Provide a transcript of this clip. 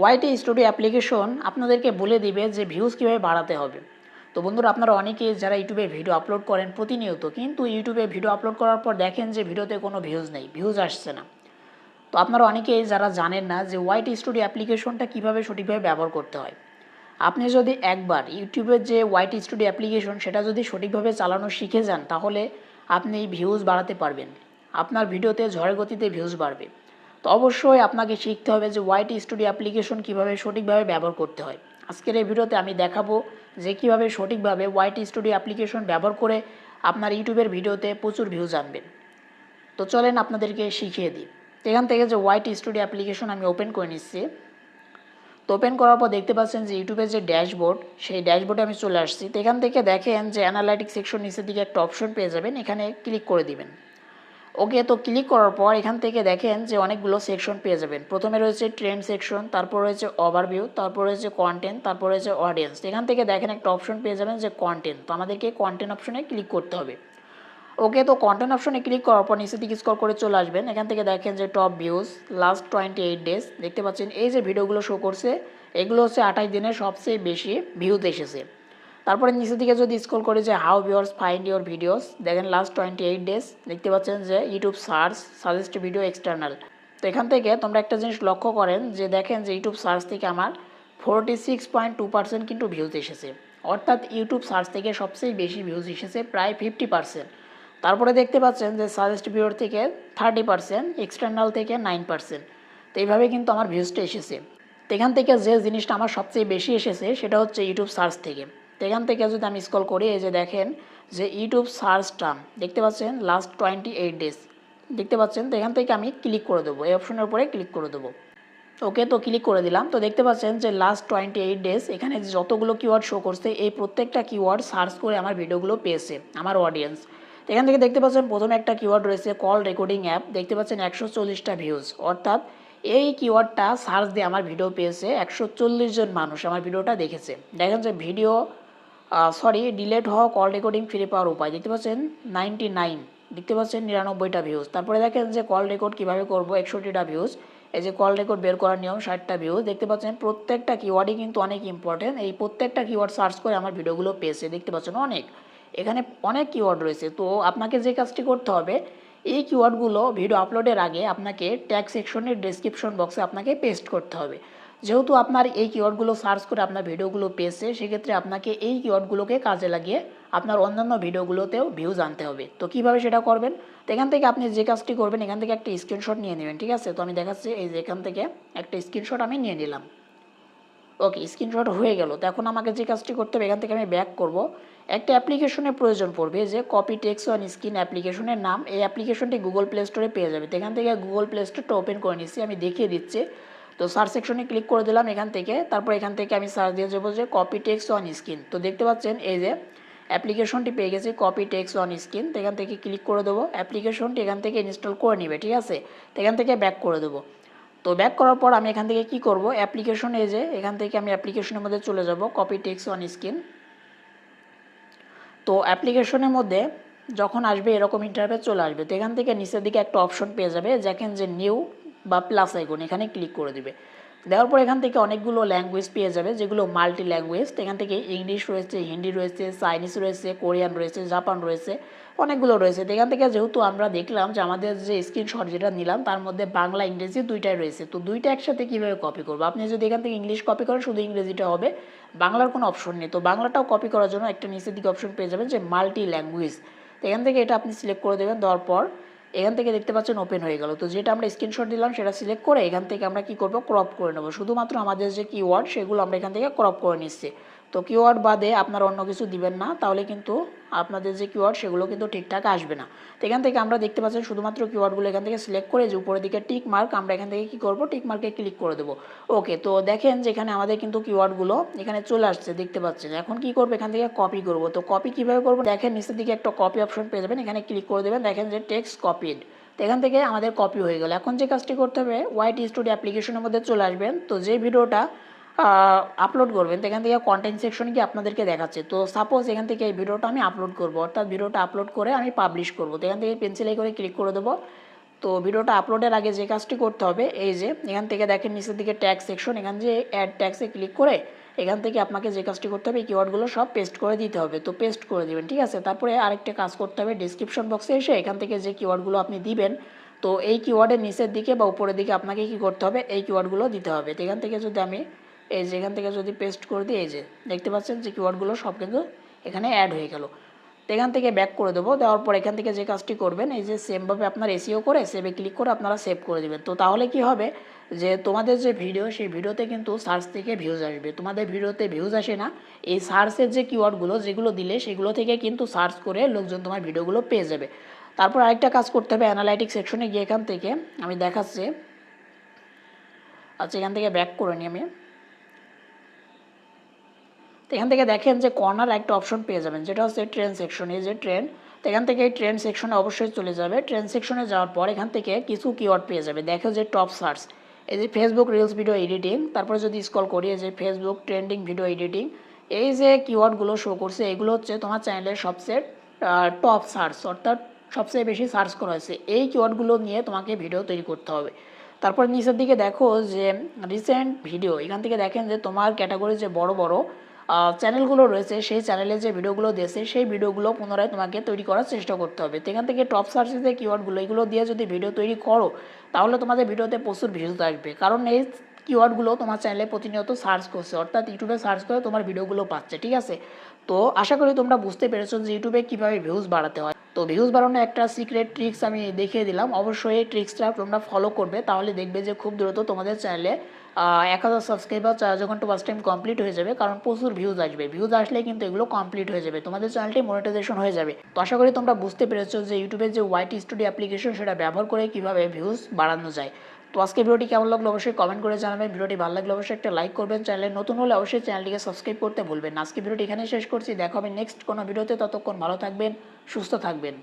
YT studio application আপনাদেরকে বলে দিবে যে ভিউজ কীভাবে বাড়াতে হবে। তো বন্ধুরা, আপনারা অনেকে যারা ইউটিউবে ভিডিও আপলোড করেন প্রতিনিয়ত, কিন্তু ইউটিউবে ভিডিও আপলোড করার পর দেখেন যে ভিডিওতে কোনো ভিউজ নেই, ভিউজ আসছে না। তো আপনারা অনেকেই যারা জানেন না যে ওয়াইটি স্টুডিও অ্যাপ্লিকেশনটা কীভাবে সঠিকভাবে ব্যবহার করতে হয়। আপনি যদি একবার ইউটিউবের যে ওয়াইটি স্টুডিও অ্যাপ্লিকেশন সেটা যদি সঠিকভাবে চালানো শিখে যান, তাহলে আপনি ভিউজ বাড়াতে পারবেন, আপনার ভিডিওতে ঝড়ের গতিতে ভিউজ বাড়বে। তো অবশ্যই আপনাকে শিখতে হবে যে ওয়াইটি স্টুডিও অ্যাপ্লিকেশন কীভাবে সঠিকভাবে ব্যবহার করতে হয়। আজকের এই ভিডিওতে আমি দেখাবো যে কীভাবে সঠিকভাবে ওয়াইটি স্টুডিও অ্যাপ্লিকেশন ব্যবহার করে আপনার ইউটিউবের ভিডিওতে প্রচুর ভিউজ আনবেন। তো চলেন আপনাদেরকে শিখিয়ে দিই। এখান থেকে যে ওয়াইটি স্টুডিও অ্যাপ্লিকেশন আমি ওপেন করে নিচ্ছি। তো ওপেন করার পর দেখতে পাচ্ছেন যে ইউটিউবের যে ড্যাশবোর্ড, সেই ড্যাশবোর্ডে আমি চলে আসছি। তো এখান থেকে দেখেন যে অ্যানালাইটিক সেকশন নিচের দিকে একটা অপশন পেয়ে যাবেন, এখানে ক্লিক করে দিবেন। ওকে, তো ক্লিক করার পর এখান থেকে দেখেন যে অনেকগুলো সেকশন পেয়ে যাবেন। প্রথমে রয়েছে ট্রেন্ড সেকশন, তারপর রয়েছে ওভারভিউ, তারপর রয়েছে কন্টেন্ট, তারপর রয়েছে অডিয়েন্স। এখান থেকে দেখেন একটা অপশন পেয়ে যাবেন যে কন্টেন্ট। তো আমাদেরকে কন্টেন্ট অপশনে ক্লিক করতে হবে। ওকে, তো কন্টেন্ট অপশনে ক্লিক করার পর নিচে দিকে স্ক্রল করে চলে আসবেন। এখান থেকে দেখেন যে টপ ভিউজ লাস্ট 28 ডেজ, দেখতে পাচ্ছেন এই যে ভিডিওগুলো শো করছে এগুলো হচ্ছে 28 দিনে সবচেয়ে বেশি ভিউজ এসেছে। তারপরে নিচের দিকে যদি স্ক্রল করে যে how viewers find your videos, দেখেন লাস্ট 28 ডেজ, দেখতে পাচ্ছেন যে YouTube search suggest video external. তো এখান থেকে তোমরা একটা জিনিস লক্ষ্য করেন যে দেখেন যে ইউটিউব সার্চ থেকে আমার 46.2% কিন্তু ভিউজ এসেছে, অর্থাৎ ইউটিউব সার্চ থেকে সবচেয়ে বেশি ভিউজ এসেছে, প্রায় 50%। তারপরে দেখতে পাচ্ছেন যে সাজেস্ট ভিডিওর থেকে 30%, এক্সটার্নাল থেকে 9%। তো এইভাবে কিন্তু আমার ভিউজটা এসেছে। তো এখান থেকে যে জিনিসটা আমার সবচেয়ে বেশি এসেছে সেটা হচ্ছে ইউটিউব সার্চ থেকে। তো এখান থেকে যদি আমি স্ক্রল করি, এই যে দেখেন যে ইউটিউব সার্চ টার্ম, দেখতে পাচ্ছেন লাস্ট 28 ডেজ, দেখতে পাচ্ছেন। তো এখান থেকে আমি ক্লিক করে দেবো, এই অপশনের উপরে ক্লিক করে দেবো। ওকে, তো ক্লিক করে দিলাম। তো দেখতে পাচ্ছেন যে লাস্ট 28 ডেজ এখানে যতগুলো কিওয়ার্ড শো করছে এই প্রত্যেকটা কিওয়ার্ড সার্চ করে আমার ভিডিওগুলো পেয়েছে আমার অডিয়েন্স। তো এখান থেকে দেখতে পাচ্ছেন প্রথমে একটা কিওয়ার্ড রয়েছে কল রেকর্ডিং অ্যাপ, দেখতে পাচ্ছেন 140টা ভিউজ, অর্থাৎ এই কিওয়ার্ডটা সার্চ দিয়ে আমার ভিডিও পেয়েছে 140 জন মানুষ আমার ভিডিওটা দেখেছে। দেখেন যে ভিডিও ডিলেট হওয়া কল রেকর্ডিং ফিরে পাওয়ার উপায়, দেখতে পাচ্ছেন 99, দেখতে পাচ্ছেন 99টা ভিউজ। তারপরে দেখেন যে কল রেকর্ড কীভাবে করবো, 61টা ভিউজ। এই যে কল রেকর্ড বের করার নিয়ম, 60টা ভিউজ। দেখতে পাচ্ছেন প্রত্যেকটা কিওয়ার্ডই কিন্তু অনেক ইম্পর্টেন্ট, এই প্রত্যেকটা কিওয়ার্ড সার্চ করে আমার ভিডিওগুলো পেয়েছে, দেখতে পাচ্ছেন অনেক, এখানে অনেক কিওয়ার্ড রয়েছে। তো আপনাকে যে কাজটি করতে হবে, এই কিওয়ার্ডগুলো ভিডিও আপলোডের আগে আপনাকে ট্যাগ সেকশনের ডেসক্রিপশন বক্সে আপনাকে পেস্ট করতে হবে। যেহেতু আপনার এই কিওয়ার্ডগুলো সার্চ করে আপনার ভিডিওগুলো পেয়েছে, সেক্ষেত্রে আপনাকে এই কিওয়ার্ডগুলোকে কাজে লাগিয়ে আপনার অন্যান্য ভিডিওগুলোতেও ভিউজ আনতে হবে। তো কীভাবে সেটা করবেন, তো এখান থেকে আপনি যে কাজটি করবেন, এখান থেকে একটা স্ক্রিনশট নিয়ে নেবেন, ঠিক আছে। তো আমি দেখাচ্ছি, এই যে এখান থেকে একটা স্ক্রিনশট আমি নিয়ে নিলাম। ওকে, স্ক্রিনশট হয়ে গেল। তো এখন আমাকে যে কাজটি করতে হবে, এখান থেকে আমি ব্যাক করব। একটা অ্যাপ্লিকেশনের প্রয়োজন পড়বে, যে কপি টেক্সট অন স্ক্রিন অ্যাপ্লিকেশনের নাম। এই অ্যাপ্লিকেশনটি গুগল প্লে স্টোরে পেয়ে যাবে। তো এখান থেকে গুগল প্লে স্টোরটা ওপেন করে নিচ্ছি, আমি দেখিয়ে দিচ্ছি। তো সার্চ সেকশনে ক্লিক করে দিলাম এখান থেকে। তারপর এখান থেকে আমি সার্চ দিয়ে যাবো যে কপি টেক্সট অন স্ক্রিন। তো দেখতে পাচ্ছেন এই যে অ্যাপ্লিকেশনটি পেয়ে গেছি, কপি টেক্সট অন স্ক্রিন। তো এখান থেকে ক্লিক করে দেবো, অ্যাপ্লিকেশনটি এখান থেকে ইনস্টল করে নেবে, ঠিক আছে। তো এখান থেকে ব্যাক করে দেবো। তো ব্যাক করার পর আমি এখান থেকে কি করব, অ্যাপ্লিকেশন, এই যে এখান থেকে আমি অ্যাপ্লিকেশনের মধ্যে চলে যাব, কপি টেক্সট অন স্ক্রিন। তো অ্যাপ্লিকেশনের মধ্যে যখন আসবে এরকম ইন্টারফেস চলে আসবে। তো এখান থেকে নিচের দিকে একটা অপশন পেয়ে যাবে, দেখেন যে নিউ বা প্লাস আইকন, এখানে ক্লিক করে দিবে। দেওয়ার পর এখান থেকে অনেকগুলো ল্যাঙ্গুয়েজ পেয়ে যাবে, যেগুলো মাল্টি ল্যাঙ্গুয়েজ। তো এখান থেকে ইংলিশ রয়েছে, হিন্দি রয়েছে, চাইনিজ রয়েছে, কোরিয়ান রয়েছে, জাপান রয়েছে, অনেকগুলো রয়েছে। তো এখান থেকে যেহেতু আমরা দেখলাম যে আমাদের যে স্ক্রিনশট যেটা নিলাম তার মধ্যে বাংলা ইংরেজি দুইটাই রয়েছে, তো দুইটা একসাথে কীভাবে কপি করবো, আপনি যদি এখান থেকে ইংলিশ কপি করেন শুধু ইংরেজিটা হবে, বাংলার কোনো অপশন নেই। তো বাংলাটাও কপি করার জন্য একটা নিচের দিকে অপশন পেয়ে যাবেন যে মাল্টি ল্যাঙ্গুয়েজ। তো এখান থেকে এটা আপনি সিলেক্ট করে দেবেন। দেওয়ার পর এখান থেকে দেখতে পাচ্ছেন ওপেন হয়ে গেল। তো যেটা আমরা স্ক্রিনশট দিলাম সেটা সিলেক্ট করে এখান থেকে আমরা কি করব, ক্রপ করে নেব। শুধুমাত্র আমাদের যে কিওয়ার্ড সেগুলো আমরা এখান থেকে ক্রপ করে নিচ্ছি। তো কিওয়ার্ড বাদে আপনারা অন্য কিছু দিবেন না, তাহলে কিন্তু আপনাদের যে কিওয়ার্ড সেগুলো কিন্তু ঠিকঠাক আসবে না। তো এখান থেকে আমরা দেখতে পাচ্ছেন শুধুমাত্র কিওয়ার্ডগুলো এখান থেকে সিলেক্ট করে যে উপরের দিকে টিক মার্ক, আমরা এখান থেকে কি করব, টিক মার্কে ক্লিক করে দেবো। ওকে, তো দেখেন যে এখানে আমাদের কিন্তু কিওয়ার্ডগুলো এখানে চলে আসছে, দেখতে পাচ্ছেন। এখন কি করবো, এখান থেকে কপি করব। তো কপি কিভাবে করবো, দেখেন নিচের দিকে একটা কপি অপশন পেয়ে যাবেন, এখানে ক্লিক করে দেবেন, দেখেন যে টেক্সট কপিড। তো এখান থেকে আমাদের কপি হয়ে গেল। এখন যে কাজটি করতে হবে, ওয়াইটি স্টুডিও অ্যাপ্লিকেশনের মধ্যে চলে আসবেন। তো যে ভিডিওটা আপলোড করবেন, তো এখান থেকে কন্টেন্ট সেকশন কি আপনাদেরকে দেখাচ্ছে। তো সাপোজ এখান থেকে এই ভিডিওটা আমি আপলোড করব, অর্থাৎ ভিডিওটা আপলোড করে আমি পাবলিশ করব। তো এখান থেকে পেন্সিল করে ক্লিক করে দেবো। তো ভিডিওটা আপলোডের আগে যে কাজটি করতে হবে, এই যে এখান থেকে দেখেন নিচের দিকে ট্যাগ সেকশন, এখান যে অ্যাড ট্যাক্সে ক্লিক করে এখান থেকে আপনাকে যে কাজটি করতে হবে, এই কিওয়ার্ডগুলো সব পেস্ট করে দিতে হবে। তো পেস্ট করে দিবেন, ঠিক আছে। তারপরে আরেকটা কাজ করতে হবে, ডিসক্রিপশন বক্সে এসে এখান থেকে যে কিওয়ার্ডগুলো আপনি দিবেন, তো এই কিওয়ার্ডের নিচের দিকে বা উপরের দিকে আপনাকে কি করতে হবে, এই কিওয়ার্ডগুলো দিতে হবে। তো এখান থেকে যদি আমি এই যে এখান থেকে যদি পেস্ট করে দিই, এই যে দেখতে পাচ্ছেন যে কিওয়ার্ডগুলো সব কিন্তু এখানে অ্যাড হয়ে গেল। তো এখান থেকে ব্যাক করে দেবো, দেওয়ার পর এখান থেকে যে কাজটি করবেন, এই যে সেমভাবে আপনার এসইও করে সেভে ক্লিক করে আপনারা সেভ করে দেবেন। তো তাহলে কি হবে যে তোমাদের যে ভিডিও, সেই ভিডিওতে কিন্তু সার্চ থেকে ভিউজ আসবে। তোমাদের ভিডিওতে ভিউজ আসে না, এই সার্চের যে কিওয়ার্ডগুলো যেগুলো দিলে সেগুলো থেকে কিন্তু সার্চ করে লোকজন তোমার ভিডিওগুলো পেয়ে যাবে। তারপর আরেকটা কাজ করতে হবে, অ্যানালাইটিক্স সেকশনে গিয়ে এখান থেকে আমি দেখাচ্ছি। আচ্ছা, এখান থেকে ব্যাক করে নিই আমি। তো এখান থেকে দেখেন যে কর্নার একটা অপশন পেয়ে যাবেন, যেটা হচ্ছে ট্রেন্ড সেকশন। এই যে ট্রেন্ড, তো এখান থেকে এই ট্রেন্ড সেকশনে অবশ্যই চলে যাবে। ট্রেন্ড সেকশনে যাওয়ার পর এখান থেকে কিছু কিওয়ার্ড পেয়ে যাবে। দেখো যে টপ সার্চ, এই যে ফেসবুক রিলস ভিডিও এডিটিং, তারপরে যদি স্ক্রল করি এই যে ফেসবুক ট্রেন্ডিং ভিডিও এডিটিং, এই যে কিওয়ার্ডগুলো শো করছে এগুলো হচ্ছে তোমার চ্যানেলের সবচেয়ে টপ সার্চ, অর্থাৎ সবচেয়ে বেশি সার্চ করা হয়েছে। এই কিওয়ার্ডগুলো নিয়ে তোমাকে ভিডিও তৈরি করতে হবে। তারপর নিচের দিকে দেখো যে রিসেন্ট ভিডিও, এখান থেকে দেখেন যে তোমার ক্যাটাগরি যে বড় বড় চ্যানেলগুলো রয়েছে, সেই চ্যানেলে যে ভিডিওগুলো দিয়েছে সেই ভিডিওগুলো পুনরায় তোমাকে তৈরি করার চেষ্টা করতে হবে। তো এখান থেকে টপ সার্চে যে কিওয়ার্ডগুলো এগুলো দিয়ে যদি ভিডিও তৈরি করো, তাহলে তোমাদের ভিডিওতে প্রচুর ভিউজ আসবে। কারণ এই কিওয়ার্ডগুলো তোমার চ্যানেলে প্রতিনিয়ত সার্চ করছে, অর্থাৎ ইউটিউবে সার্চ করে তোমার ভিডিওগুলো পাচ্ছে, ঠিক আছে। তো আশা করি তোমরা বুঝতে পেরেছো যে ইউটিউবে কীভাবে ভিউজ বাড়াতে হয়। তো ভিউজ বাড়ানোর একটা সিক্রেট ট্রিক্স আমি দেখিয়ে দিলাম, অবশ্যই এই ট্রিক্সটা তোমরা ফলো করবে, তাহলে দেখবে যে খুব দ্রুত তোমাদের চ্যানেলে 1000 সাবস্ক্রাইবার 4 যখন টু 5 টাইম কমপ্লিট হয়ে যাবে, কারণ প্রচুর ভিউজ আসবে। ভিউজ আসলে কিন্তু এগুলো কমপ্লিট হয়ে যাবে, তোমাদের চ্যানেলটি মনিটাইজেশন হয়ে যাবে। তো আশা করি তোমরা বুঝতে পেরেছো যে ইউটিউবের যে ওয়াইট স্টুডিও অ্যাপ্লিকেশন সেটা ব্যবহার করে কীভাবে ভিউজ বাড়ানো যায়। তো আজকে ভিডিওটি কেমন লাগলো অবশ্যই কমেন্ট করে জানাবেন। ভিডিওটি ভালো লাগলে অবশ্যই একটা লাইক করবেন, চ্যানেলে নতুন হলে অবশ্যই চ্যানেলটিকে সাবস্ক্রাইব করতে ভুলবেন না। আজকে ভিডিওটি এখানে শেষ করছি, দেখা হবে নেক্সট কোনো ভিডিওতে। ততক্ষণ ভালো থাকবেন, সুস্থ থাকবেন।